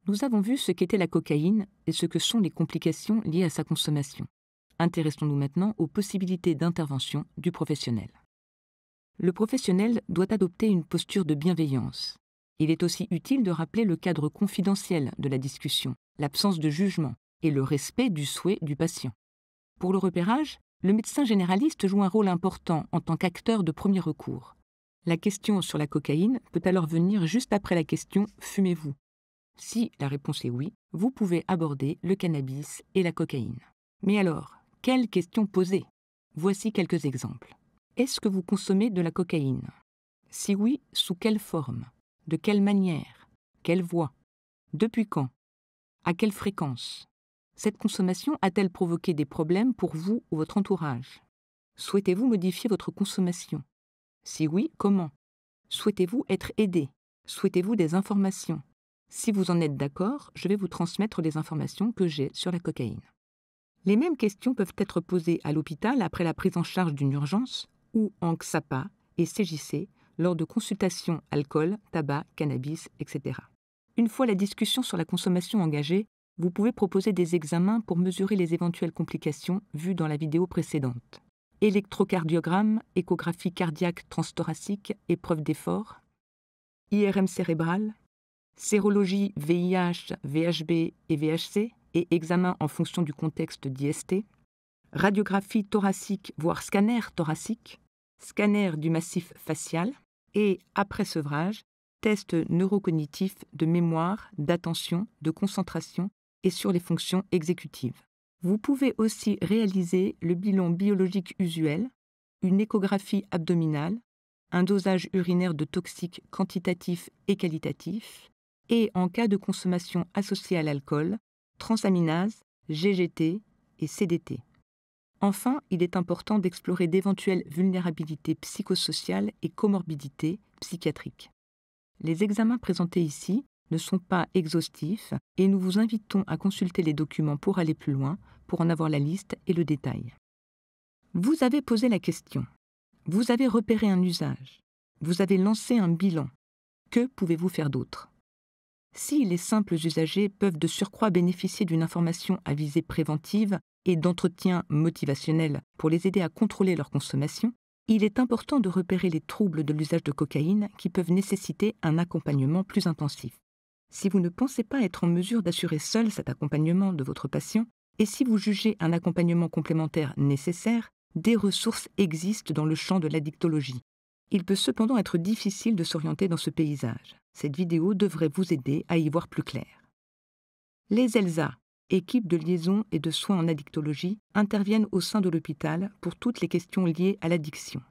Nous avons vu ce qu'était la cocaïne et ce que sont les complications liées à sa consommation. Intéressons-nous maintenant aux possibilités d'intervention du professionnel. Le professionnel doit adopter une posture de bienveillance. Il est aussi utile de rappeler le cadre confidentiel de la discussion, l'absence de jugement et le respect du souhait du patient. Pour le repérage, le médecin généraliste joue un rôle important en tant qu'acteur de premier recours. La question sur la cocaïne peut alors venir juste après la question « Fumez-vous ?» Si la réponse est oui, vous pouvez aborder le cannabis et la cocaïne. Mais alors, quelles questions poser? Voici quelques exemples. Est-ce que vous consommez de la cocaïne? Si oui, sous quelle forme? De quelle manière? Quelle voie? Depuis quand? À quelle fréquence? Cette consommation a-t-elle provoqué des problèmes pour vous ou votre entourage? Souhaitez-vous modifier votre consommation? Si oui, comment? Souhaitez-vous être aidé? Souhaitez-vous des informations? Si vous en êtes d'accord, je vais vous transmettre les informations que j'ai sur la cocaïne. Les mêmes questions peuvent être posées à l'hôpital après la prise en charge d'une urgence ou en XAPA et CJC lors de consultations alcool, tabac, cannabis, etc. Une fois la discussion sur la consommation engagée, vous pouvez proposer des examens pour mesurer les éventuelles complications vues dans la vidéo précédente. Électrocardiogramme, échographie cardiaque transthoracique, épreuve d'effort, IRM cérébral, sérologie VIH, VHB et VHC et examen en fonction du contexte d'IST, radiographie thoracique voire scanner thoracique, scanner du massif facial et, après sevrage, test neurocognitif de mémoire, d'attention, de concentration et sur les fonctions exécutives. Vous pouvez aussi réaliser le bilan biologique usuel, une échographie abdominale, un dosage urinaire de toxiques quantitatif et qualitatif, et en cas de consommation associée à l'alcool, transaminase, GGT et CDT. Enfin, il est important d'explorer d'éventuelles vulnérabilités psychosociales et comorbidités psychiatriques. Les examens présentés ici ne sont pas exhaustifs et nous vous invitons à consulter les documents pour aller plus loin, pour en avoir la liste et le détail. Vous avez posé la question. Vous avez repéré un usage. Vous avez lancé un bilan. Que pouvez-vous faire d'autre? Si les simples usagers peuvent de surcroît bénéficier d'une information à visée préventive et d'entretien motivationnel pour les aider à contrôler leur consommation, il est important de repérer les troubles de l'usage de cocaïne qui peuvent nécessiter un accompagnement plus intensif. Si vous ne pensez pas être en mesure d'assurer seul cet accompagnement de votre patient, et si vous jugez un accompagnement complémentaire nécessaire, des ressources existent dans le champ de l'addictologie. Il peut cependant être difficile de s'orienter dans ce paysage. Cette vidéo devrait vous aider à y voir plus clair. Les ELSA, équipes de liaison et de soins en addictologie, interviennent au sein de l'hôpital pour toutes les questions liées à l'addiction.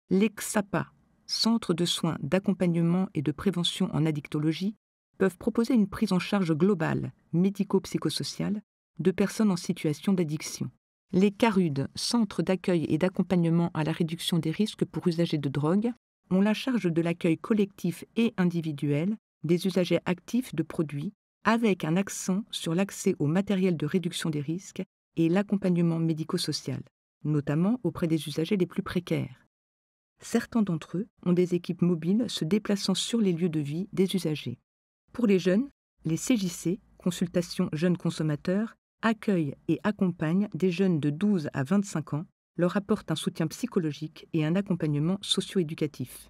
Les XAPA, centres de soins d'accompagnement et de prévention en addictologie, peuvent proposer une prise en charge globale, médico-psychosociale, de personnes en situation d'addiction. Les CARUD, centres d'accueil et d'accompagnement à la réduction des risques pour usagers de drogue, ont la charge de l'accueil collectif et individuel des usagers actifs de produits, avec un accent sur l'accès au matériel de réduction des risques et l'accompagnement médico-social, notamment auprès des usagers les plus précaires. Certains d'entre eux ont des équipes mobiles se déplaçant sur les lieux de vie des usagers. Pour les jeunes, les CJC, consultations jeunes consommateurs, accueillent et accompagnent des jeunes de 12 à 25 ans, leur apportent un soutien psychologique et un accompagnement socio-éducatif.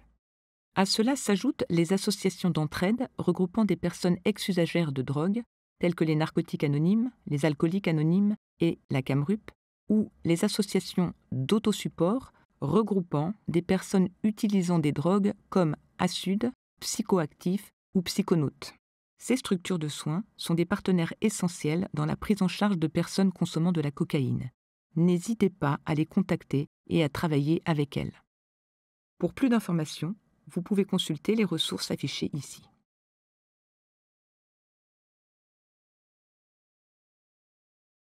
À cela s'ajoutent les associations d'entraide regroupant des personnes ex-usagères de drogue, telles que les narcotiques anonymes, les alcooliques anonymes et la CAMRUP, ou les associations d'autosupport regroupant des personnes utilisant des drogues comme ASUD, psychoactifs ou psychonautes. Ces structures de soins sont des partenaires essentiels dans la prise en charge de personnes consommant de la cocaïne. N'hésitez pas à les contacter et à travailler avec elles. Pour plus d'informations, vous pouvez consulter les ressources affichées ici.